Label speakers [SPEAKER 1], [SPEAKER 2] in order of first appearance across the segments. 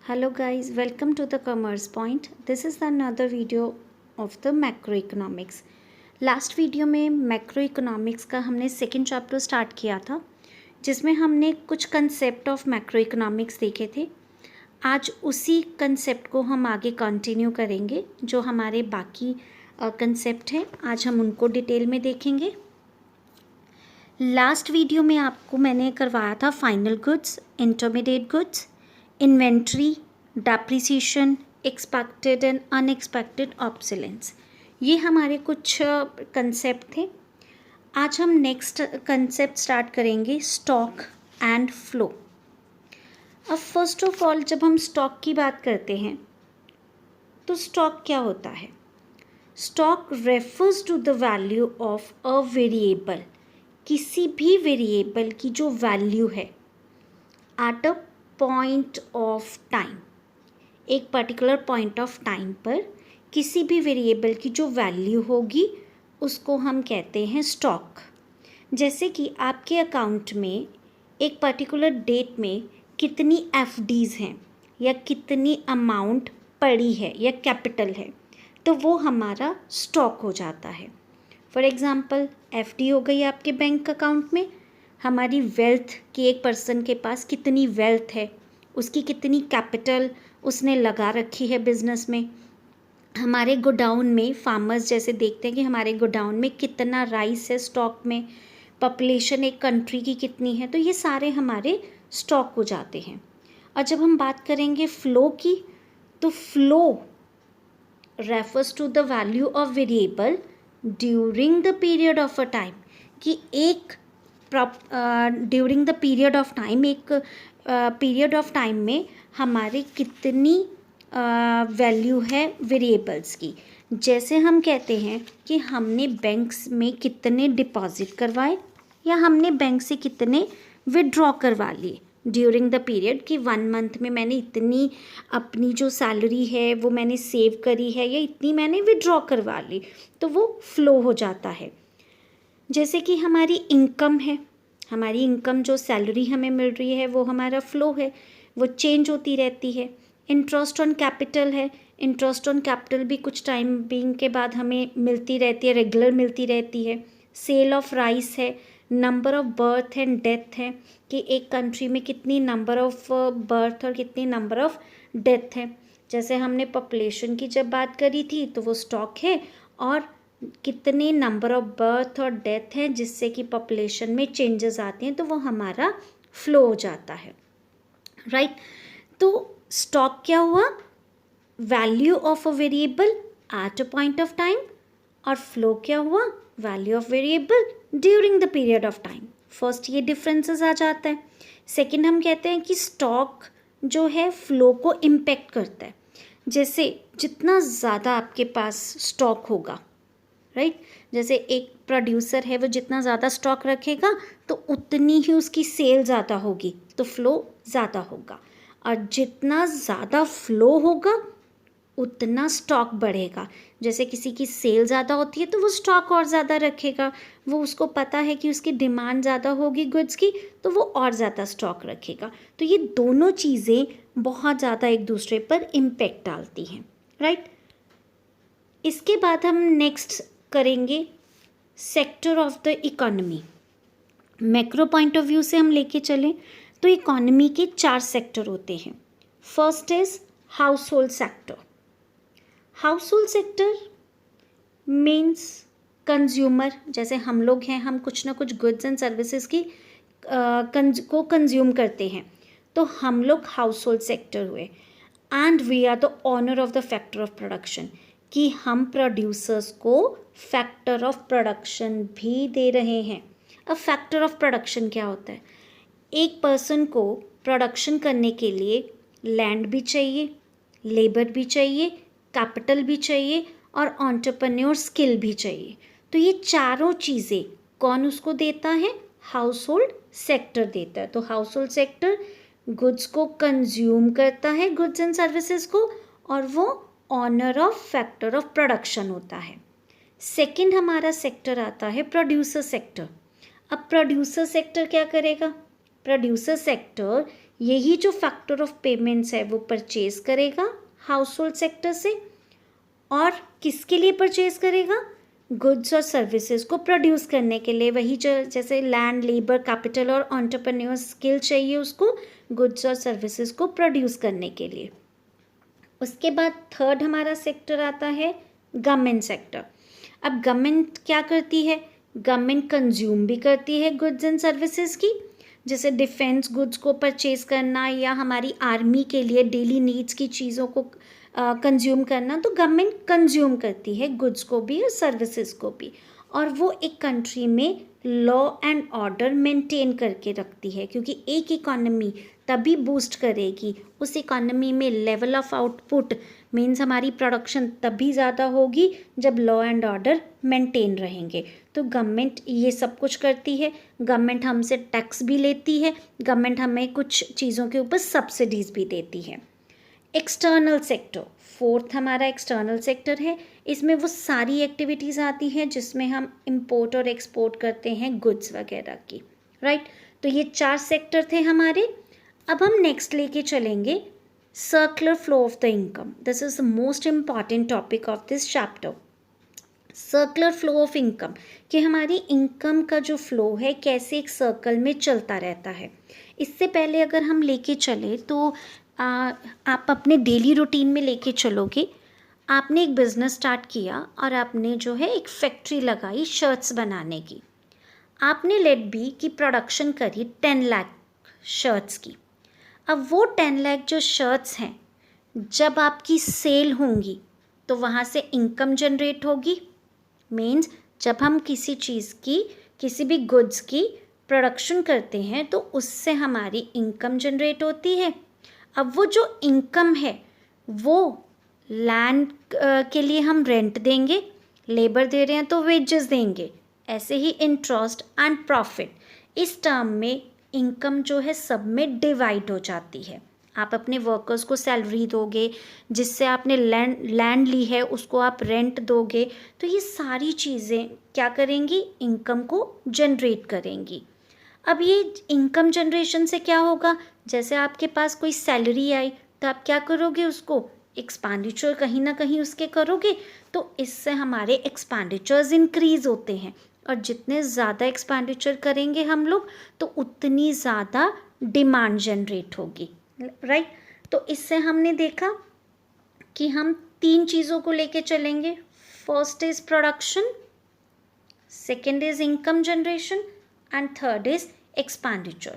[SPEAKER 1] Hello guys, welcome to the Commerce Point. This is another video of the macroeconomics. Last video में macroeconomics का हमने second chapter start किया था जिसमें हमने कुछ कंसेप्ट ऑफ मैक्रोइकोनॉमिक्स देखे थे। आज उसी कंसेप्ट को हम आगे कंटिन्यू करेंगे। जो हमारे बाकी कंसेप्ट हैं आज हम उनको डिटेल में देखेंगे। लास्ट वीडियो में आपको मैंने करवाया था final goods, intermediate goods, inventory, depreciation, expected and unexpected obsolescence. ये हमारे कुछ कंसेप्ट थे। आज हम नेक्स्ट कंसेप्ट स्टार्ट करेंगे, स्टॉक एंड फ्लो। अब फर्स्ट ऑफ ऑल जब हम स्टॉक की बात करते हैं तो स्टॉक क्या होता है? Stock refers to the value of a variable, किसी भी वेरिएबल की जो वैल्यू है at a point of time, एक पर्टिकुलर पॉइंट ऑफ टाइम पर किसी भी वेरिएबल की जो वैल्यू होगी उसको हम कहते हैं स्टॉक। जैसे कि आपके अकाउंट में एक पर्टिकुलर डेट में कितनी एफडीज़ हैं या कितनी अमाउंट पड़ी है या कैपिटल है, तो वो हमारा स्टॉक हो जाता है। फॉर एग्ज़ाम्पल एफडी हो गई आपके बैंक अकाउंट में, हमारी वेल्थ कि एक पर्सन के पास कितनी वेल्थ है, उसकी कितनी कैपिटल उसने लगा रखी है बिजनेस में। हमारे गोडाउन में फार्मर्स जैसे देखते हैं कि हमारे गोडाउन में कितना राइस है स्टॉक में, पॉपुलेशन एक कंट्री की कितनी है, तो ये सारे हमारे स्टॉक हो जाते हैं। और जब हम बात करेंगे फ़्लो की, तो flow refers to the value of variable during the period of a time, कि एक during the period of time, एक पीरियड ऑफ टाइम में हमारे कितनी वैल्यू है वेरिएबल्स की। जैसे हम कहते हैं कि हमने बैंक्स में कितने डिपॉजिट करवाए या हमने बैंक से कितने विड्रॉ करवा लिए ड्यूरिंग द पीरियड, कि 1 मंथ में मैंने इतनी अपनी जो सैलरी है वो मैंने सेव करी है या इतनी मैंने विड्रॉ करवा ली, तो वो फ़्लो हो जाता है। जैसे कि हमारी इनकम है, हमारी इनकम जो सैलरी हमें मिल रही है वो हमारा फ़्लो है, वो चेंज होती रहती है। इंटरेस्ट ऑन कैपिटल है, इंटरेस्ट ऑन कैपिटल भी कुछ टाइम बीइंग के बाद हमें मिलती रहती है, रेगुलर मिलती रहती है। सेल ऑफ राइस है, number of birth and death है, कि एक कंट्री में कितनी नंबर ऑफ बर्थ और कितनी नंबर ऑफ डेथ है। जैसे हमने पॉपुलेशन की जब बात करी थी तो वो स्टॉक है, और कितने नंबर ऑफ बर्थ और डेथ हैं जिससे कि पॉपुलेशन में चेंजेस आते हैं, तो वो हमारा फ़्लो हो जाता है, राइट। तो स्टॉक क्या हुआ? Value of a variable eight a point of time, और फ्लो क्या हुआ? Value of variable during the period of time. First ये डिफरेंसेस आ जाता है। सेकंड हम कहते हैं कि स्टॉक जो है फ्लो को इम्पेक्ट करता है। जैसे जितना ज़्यादा आपके पास स्टॉक होगा, राइट, जैसे एक प्रोड्यूसर है वो जितना ज़्यादा स्टॉक रखेगा तो उतनी ही उसकी सेल ज़्यादा होगी, तो फ्लो ज़्यादा होगा। और जितना ज़्यादा फ्लो होगा उतना स्टॉक बढ़ेगा। जैसे किसी की सेल ज़्यादा होती है तो वो स्टॉक और ज़्यादा रखेगा, वो उसको पता है कि उसकी डिमांड ज़्यादा होगी गुड्स की, तो वो और ज़्यादा स्टॉक रखेगा। तो ये दोनों चीज़ें बहुत ज़्यादा एक दूसरे पर इम्पेक्ट डालती हैं, राइट। इसके बाद हम नेक्स्ट करेंगे sector of the economy. Macro point of view से हम लेके चलें तो इकोनॉमी के 4 सेक्टर होते हैं। First is house hold sector. House hold sector means consumer, जैसे हम लोग हैं, हम कुछ ना कुछ गुड्स एंड सर्विसेज की को कंज्यूम करते हैं, तो हम लोग हाउस होल्ड सेक्टर हुए। And we are the owner of the factor of production, कि हम प्रोड्यूसर्स को फैक्टर ऑफ प्रोडक्शन भी दे रहे हैं। अब फैक्टर ऑफ प्रोडक्शन क्या होता है? एक पर्सन को प्रोडक्शन करने के लिए लैंड भी चाहिए, लेबर भी चाहिए, कैपिटल भी चाहिए और एंटरप्रेन्योर स्किल भी चाहिए। तो ये चारों चीज़ें कौन उसको देता है? हाउस होल्ड सेक्टर देता है। तो हाउस होल्ड सेक्टर गुड्स को कंज्यूम करता है, गुड्स एंड सर्विसेज को, और वो owner of factor of production होता है। सेकंड हमारा सेक्टर आता है प्रोड्यूसर सेक्टर। अब प्रोड्यूसर सेक्टर क्या करेगा? प्रोड्यूसर सेक्टर यही जो फैक्टर ऑफ पेमेंट्स है वो परचेज करेगा हाउस होल्ड सेक्टर से, और किसके लिए परचेज करेगा? गुड्स और सर्विसेज को प्रोड्यूस करने के लिए। वही जो जैसे लैंड, लेबर, कैपिटल और एंटरप्रेन्योर स्किल चाहिए उसको गुड्स और सर्विसेज को प्रोड्यूस करने के लिए। उसके बाद थर्ड हमारा सेक्टर आता है गवर्नमेंट सेक्टर। अब गवर्नमेंट क्या करती है? गवर्नमेंट कंज्यूम भी करती है गुड्स एंड सर्विसेज की, जैसे डिफेंस गुड्स को परचेज करना या हमारी आर्मी के लिए डेली नीड्स की चीज़ों को कंज्यूम करना। तो गवर्नमेंट कंज्यूम करती है गुड्स को भी और सर्विसेज को भी, और वो एक कंट्री में लॉ एंड ऑर्डर मेंटेन करके रखती है, क्योंकि एक इकोनॉमी तभी बूस्ट करेगी, उस इकोनॉमी में लेवल ऑफ आउटपुट मीन्स हमारी प्रोडक्शन तभी ज़्यादा होगी जब लॉ एंड ऑर्डर मेंटेन रहेंगे। तो गवर्नमेंट ये सब कुछ करती है। गवर्नमेंट हमसे टैक्स भी लेती है, गवर्नमेंट हमें कुछ चीज़ों के ऊपर सब्सिडीज़ भी देती है। एक्सटर्नल सेक्टर, फोर्थ हमारा एक्सटर्नल सेक्टर है। इसमें वो सारी एक्टिविटीज़ आती हैं जिसमें हम इंपोर्ट और एक्सपोर्ट करते हैं गुड्स वगैरह की, राइट। तो ये 4 सेक्टर थे हमारे। अब हम नेक्स्ट लेके चलेंगे circular flow of the income. This is the most important topic of this chapter. Circular flow of income, कि हमारी इनकम का जो फ्लो है कैसे एक सर्कल में चलता रहता है। इससे पहले अगर हम लेके चले तो आप अपने डेली रूटीन में लेके चलोगे। आपने एक बिज़नेस स्टार्ट किया और आपने जो है एक फैक्ट्री लगाई शर्ट्स बनाने की। आपने लेट बी की प्रोडक्शन करी 10 लाख शर्ट्स की। अब वो 10 लाख जो शर्ट्स हैं, जब आपकी सेल होंगी तो वहाँ से इनकम जनरेट होगी। मीन्स जब हम किसी चीज़ की, किसी भी गुड्स की प्रोडक्शन करते हैं तो उससे हमारी इनकम जनरेट होती है। अब वो जो इनकम है वो लैंड के लिए हम रेंट देंगे, लेबर दे रहे हैं तो वेजेस देंगे, ऐसे ही इंटरेस्ट एंड प्रॉफिट, इस टर्म में इनकम जो है सब में डिवाइड हो जाती है। आप अपने वर्कर्स को सैलरी दोगे, जिससे आपने लैंड ली है उसको आप रेंट दोगे, तो ये सारी चीज़ें क्या करेंगी? इनकम को जनरेट करेंगी। अब ये इनकम जनरेशन से क्या होगा? जैसे आपके पास कोई सैलरी आई तो आप क्या करोगे? उसको एक्सपेंडिचर कहीं ना कहीं उसके करोगे, तो इससे हमारे एक्सपेंडिचर्स इंक्रीज़ होते हैं, और जितने ज़्यादा एक्सपेंडिचर करेंगे हम लोग तो उतनी ज़्यादा डिमांड जनरेट होगी, राइट। तो इससे हमने देखा कि हम 3 चीज़ों को लेके चलेंगे। First is production, second is income generation, and third is expenditure.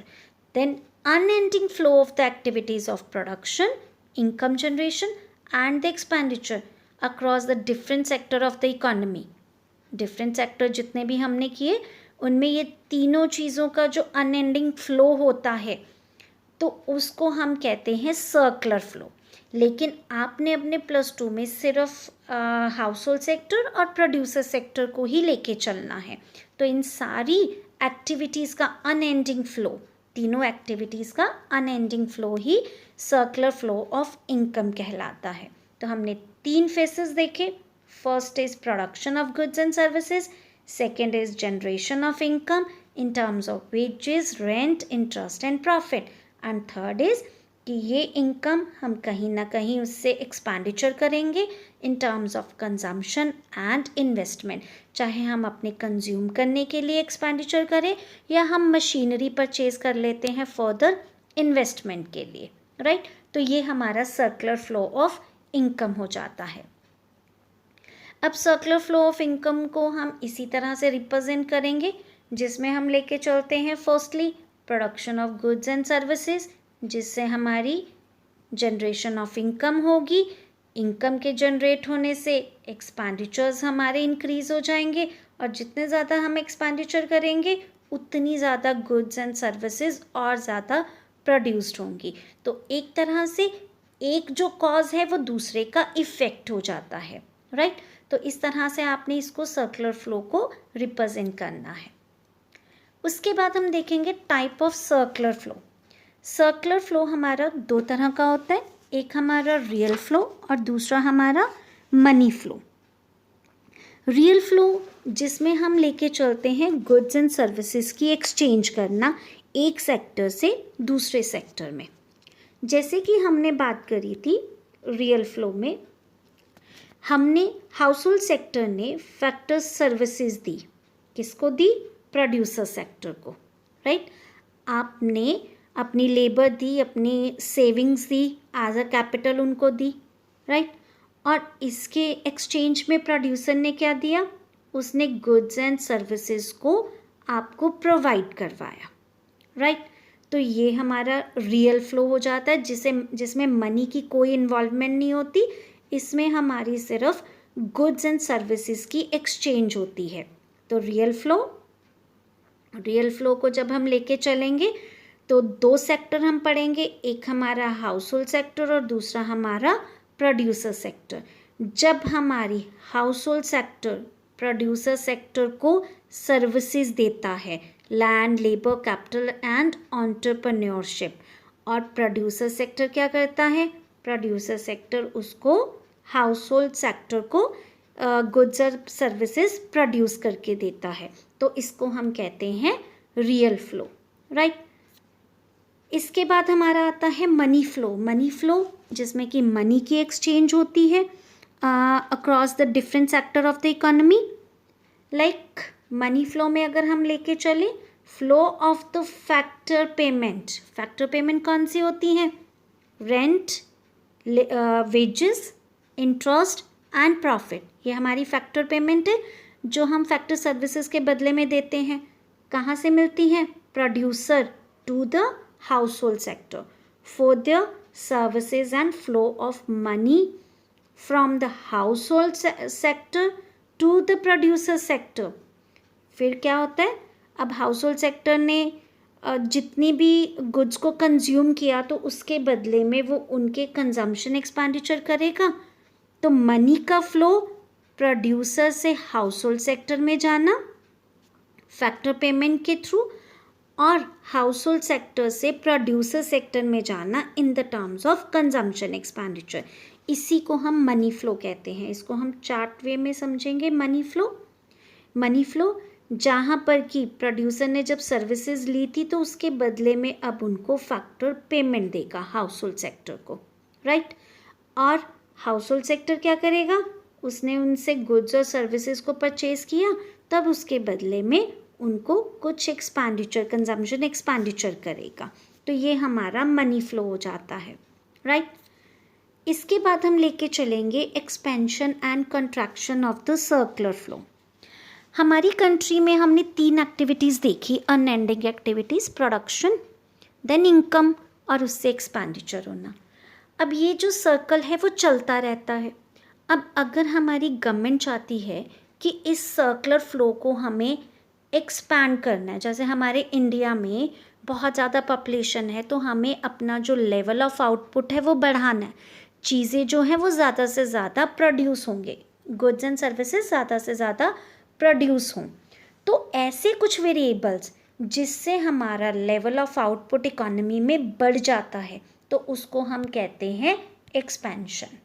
[SPEAKER 1] Then unending flow of the activities of production, income generation and the expenditure across the different sector of the economy. Different sector जितने भी हमने किए उनमें ये तीनों चीज़ों का जो unending flow होता है तो उसको हम कहते हैं सर्कुलर फ्लो। लेकिन आपने अपने +2 में सिर्फ हाउस होल्ड सेक्टर और प्रोड्यूसर सेक्टर को ही लेके चलना है। तो इन सारी एक्टिविटीज़ का अनएंडिंग फ्लो, तीनों एक्टिविटीज़ का unending flow he circular flow of income कहलाता है। तो हमने 3 फेसेस देखे। First is production of goods and services, second is generation of income in terms of wages, rent, interest and profit, and third is कि ये income हम कहीं ना कहीं उससे एक्सपेंडिचर करेंगे in terms of consumption and investment, चाहे हम अपने कंज्यूम करने के लिए एक्सपेंडिचर करें या हम मशीनरी परचेज कर लेते हैं फर्दर इन्वेस्टमेंट के लिए, राइट। तो ये हमारा सर्कुलर फ्लो ऑफ इनकम हो जाता है। अब सर्कुलर फ्लो ऑफ इनकम को हम इसी तरह से रिप्रेजेंट करेंगे, जिसमें हम लेके चलते हैं firstly production of goods and services, जिससे हमारी जनरेशन ऑफ इनकम होगी। इनकम के जनरेट होने से एक्सपेंडिचर्स हमारे इंक्रीज़ हो जाएंगे, और जितने ज़्यादा हम एक्सपेंडिचर करेंगे उतनी ज़्यादा गुड्स एंड सर्विसेज और ज़्यादा प्रोड्यूस्ड होंगी। तो एक तरह से एक जो कॉज है वो दूसरे का इफ़ेक्ट हो जाता है, राइट। तो इस तरह से आपने इसको सर्कुलर फ्लो को रिप्रेजेंट करना है। उसके बाद हम देखेंगे type of circular flow. Circular flow हमारा 2 तरह का होता है, एक हमारा रियल फ्लो और दूसरा हमारा मनी फ्लो। रियल फ्लो जिसमें हम लेके चलते हैं गुड्स एंड सर्विसेज की एक्सचेंज करना एक सेक्टर से दूसरे सेक्टर में। जैसे कि हमने बात करी थी रियल फ्लो में, हमने हाउस होल्ड सेक्टर ने फैक्टर्स सर्विसेज दी, किसको दी? प्रोड्यूसर सेक्टर को, राइट। आपने अपनी लेबर दी, अपनी सेविंग्स दी, एज अ कैपिटल उनको दी, राइट। और इसके एक्सचेंज में प्रोड्यूसर ने क्या दिया? उसने गुड्स एंड सर्विसेज को आपको प्रोवाइड करवाया, राइट। तो ये हमारा रियल फ्लो हो जाता है, जिसमें मनी की कोई इन्वॉल्वमेंट नहीं होती, इसमें हमारी सिर्फ गुड्स एंड सर्विसेज की एक्सचेंज होती है। तो रियल फ्लो को जब हम लेके चलेंगे तो दो सेक्टर हम पढ़ेंगे, एक हमारा हाउस होल्ड सेक्टर और दूसरा हमारा प्रोड्यूसर सेक्टर। जब हमारी house hold sector producer sector को सर्विसेज देता है, land, labour, capital and entrepreneurship, और प्रोड्यूसर सेक्टर क्या करता है? प्रोड्यूसर सेक्टर उसको हाउस होल्ड सेक्टर को गुड्स और सर्विसेज प्रोड्यूस करके देता है। तो इसको हम कहते हैं रियल फ्लो, राइट। इसके बाद हमारा आता है मनी फ्लो, जिसमें कि मनी की एक्सचेंज होती है across the different sector of the economy. Like money flow में अगर हम लेके चले, flow of the factor payment कौन सी होती हैं? Rent, wages, interest and profit, ये हमारी फैक्टर पेमेंट है जो हम फैक्टर सर्विसेज के बदले में देते हैं। कहाँ से मिलती हैं? Producer to the household sector for the services and flow of money from the household sector to the producer sector. फिर क्या होता है? अब हाउसहोल्ड सेक्टर ने जितनी भी गुड्स को कंज्यूम किया तो उसके बदले में वो उनके कंजम्पशन एक्सपेंडिचर करेगा। तो मनी का फ्लो प्रोड्यूसर से हाउसहोल्ड सेक्टर में जाना फैक्टर पेमेंट के थ्रू, और हाउसहोल्ड सेक्टर से प्रोड्यूसर सेक्टर में जाना in the terms of consumption expenditure. इसी को हम मनी फ्लो कहते हैं। इसको हम चार्ट वे में समझेंगे। मनी फ्लो जहाँ पर कि प्रोड्यूसर ने जब सर्विसेज ली थी तो उसके बदले में अब उनको फैक्टर पेमेंट देगा हाउसहोल्ड सेक्टर को, राइट। और हाउसहोल्ड सेक्टर क्या करेगा? उसने उनसे गुड्स और सर्विसेज को परचेज किया, तब उसके बदले में उनको कुछ एक्सपेंडिचर, कंजम्पशन एक्सपेंडिचर करेगा। तो ये हमारा मनी फ्लो हो जाता है, राइट। इसके बाद हम लेके चलेंगे expansion and contraction of the circular flow. हमारी कंट्री में हमने 3 एक्टिविटीज़ देखी, unending activities, production, then income और उससे एक्सपेंडिचर होना। अब ये जो सर्कल है वो चलता रहता है। अब अगर हमारी गवर्नमेंट चाहती है कि इस सर्कुलर फ्लो को हमें एक्सपैंड करना है, जैसे हमारे इंडिया में बहुत ज़्यादा पॉपुलेशन है तो हमें अपना जो लेवल ऑफ आउटपुट है वो बढ़ाना है, चीज़ें जो हैं वो ज़्यादा से ज़्यादा प्रोड्यूस होंगे, गुड्स एंड सर्विसेज ज़्यादा से ज़्यादा प्रोड्यूस हों। तो ऐसे कुछ वेरिएबल्स जिससे हमारा लेवल ऑफ आउटपुट इकोनॉमी में बढ़ जाता है तो उसको हम कहते हैं expansion,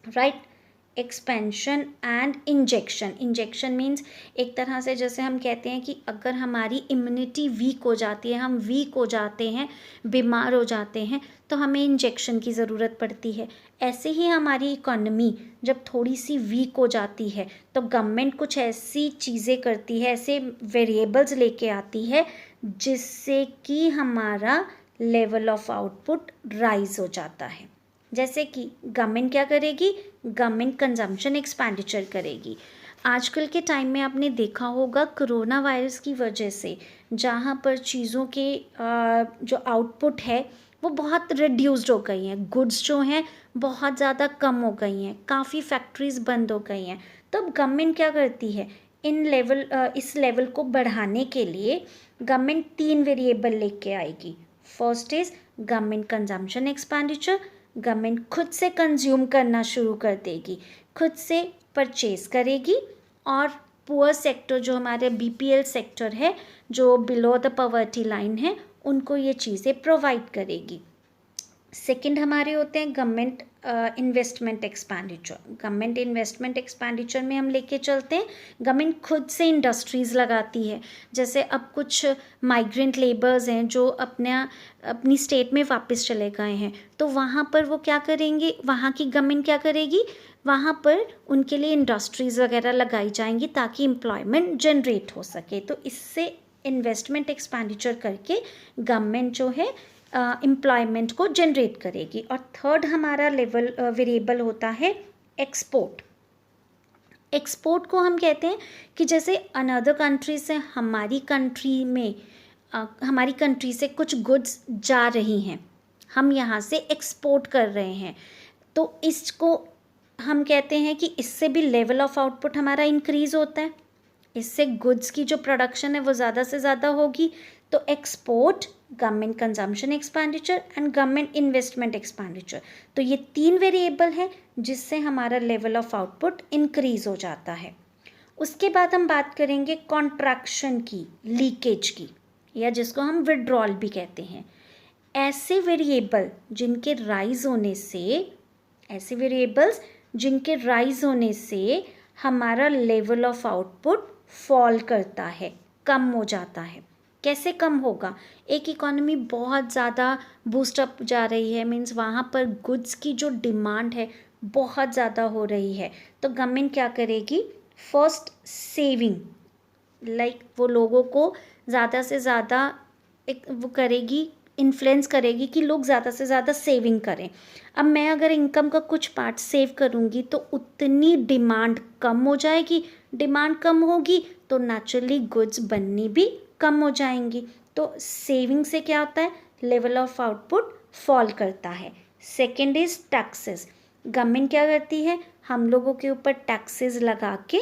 [SPEAKER 1] right. Expansion and injection means एक तरह से जैसे हम कहते हैं कि अगर हमारी इम्यूनिटी वीक हो जाती है, हम वीक हो जाते हैं, बीमार हो जाते हैं, तो हमें इंजेक्शन की ज़रूरत पड़ती है। ऐसे ही हमारी इकोनॉमी जब थोड़ी सी वीक हो जाती है तो गवर्नमेंट कुछ ऐसी चीज़ें करती है, ऐसे वेरिएबल्स लेके आती है जिससे कि हमारा लेवल ऑफ आउटपुट राइज हो जाता है। जैसे कि गवर्नमेंट क्या करेगी? गवर्नमेंट कंजम्पशन एक्सपेंडिचर करेगी। आजकल के टाइम में आपने देखा होगा कोरोना वायरस की वजह से जहाँ पर चीज़ों के जो आउटपुट है वो बहुत रिड्यूस्ड हो गई हैं, गुड्स जो हैं बहुत ज़्यादा कम हो गई हैं, काफ़ी फैक्ट्रीज़ बंद हो गई हैं। तब गवर्नमेंट क्या करती है? इस लेवल को बढ़ाने के लिए गवर्नमेंट 3 वेरिएबल लेके आएगी। First is government consumption expenditure, government खुद से कंज्यूम करना शुरू कर देगी, खुद से परचेज करेगी, और पुअर सेक्टर जो हमारे बीपीएल सेक्टर है, जो बिलो द पॉवर्टी लाइन है, उनको ये चीज़ें प्रोवाइड करेगी। सेकंड हमारे होते हैं government investment expenditure. Government investment expenditure में हम लेके चलते हैं गवर्नमेंट खुद से इंडस्ट्रीज़ लगाती है। जैसे अब कुछ माइग्रेंट लेबर्स हैं जो अपनी स्टेट में वापस चले गए हैं, तो वहाँ पर वो क्या करेंगे, वहाँ की गवर्नमेंट क्या करेगी, वहाँ पर उनके लिए इंडस्ट्रीज़ वगैरह लगाई जाएंगी ताकि एम्प्लॉयमेंट जनरेट हो सके। तो इससे इन्वेस्टमेंट एक्सपेंडिचर करके गवर्नमेंट जो है एम्प्लॉयमेंट को जनरेट करेगी। और थर्ड हमारा लेवल वेरिएबल होता है एक्सपोर्ट। एक्सपोर्ट को हम कहते हैं कि जैसे अनदर कंट्री से हमारी कंट्री से कुछ गुड्स जा रही हैं, हम यहाँ से एक्सपोर्ट कर रहे हैं, तो इसको हम कहते हैं कि इससे भी लेवल ऑफ आउटपुट हमारा इंक्रीज़ होता है। इससे गुड्स की जो प्रोडक्शन है वो ज़्यादा से ज़्यादा होगी। तो export, government consumption expenditure and government investment expenditure, तो ये 3 वेरिएबल हैं जिससे हमारा लेवल ऑफ आउटपुट इंक्रीज़ हो जाता है। उसके बाद हम बात करेंगे कॉन्ट्रैक्शन की, लीकेज की, या जिसको हम विड्रॉल भी कहते हैं। ऐसे वेरिएबल्स जिनके राइज होने से हमारा लेवल ऑफ आउटपुट फॉल करता है, कम हो जाता है। कैसे कम होगा, एक इकोनॉमी बहुत ज़्यादा बूस्टअप जा रही है, मीन्स वहाँ पर गुड्स की जो डिमांड है बहुत ज़्यादा हो रही है, तो गवर्नमेंट क्या करेगी, फर्स्ट सेविंग, वो लोगों को ज़्यादा से ज़्यादा वो करेगी, इन्फ्लुएंस करेगी कि लोग ज़्यादा से ज़्यादा सेविंग करें। अब मैं अगर इनकम का कुछ पार्ट सेव करूँगी तो उतनी डिमांड कम हो जाएगी, डिमांड कम होगी तो नेचुरली गुड्स बननी भी कम हो जाएंगी। तो सेविंग से क्या होता है, लेवल ऑफ आउटपुट फॉल करता है। Second is taxes. गवर्नमेंट क्या करती है, हम लोगों के ऊपर टैक्सेस लगा के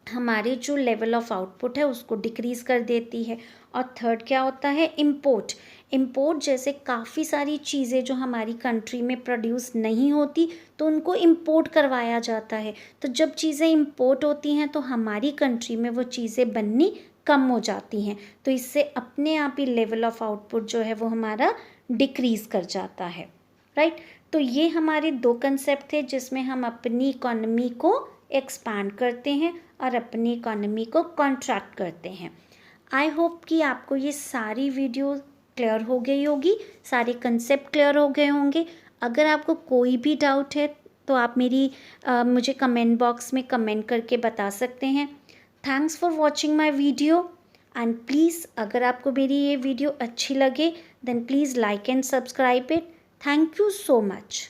[SPEAKER 1] हमारे जो लेवल ऑफ आउटपुट है उसको डिक्रीज़ कर देती है। और थर्ड क्या होता है, इम्पोर्ट जैसे काफ़ी सारी चीज़ें जो हमारी कंट्री में प्रोड्यूस नहीं होती तो उनको इम्पोर्ट करवाया जाता है। तो जब चीज़ें इम्पोर्ट होती हैं तो हमारी कंट्री में वो चीज़ें बननी कम हो जाती हैं, तो इससे अपने आप ही लेवल ऑफ आउटपुट जो है वो हमारा डिक्रीज़ कर जाता है, राइट। तो ये हमारे 2 कंसेप्ट थे जिसमें हम अपनी इकोनॉमी को एक्सपांड करते हैं और अपनी इकोनॉमी को कॉन्ट्रैक्ट करते हैं। आई होप कि आपको ये सारी वीडियो क्लियर हो गई होगी, सारे कंसेप्ट क्लियर हो गए होंगे। अगर आपको कोई भी डाउट है तो आप मुझे कमेंट बॉक्स में कमेंट करके बता सकते हैं। Thanks for watching my video and please अगर आपको मेरी ये वीडियो अच्छी लगे then please like and subscribe it. Thank you so much.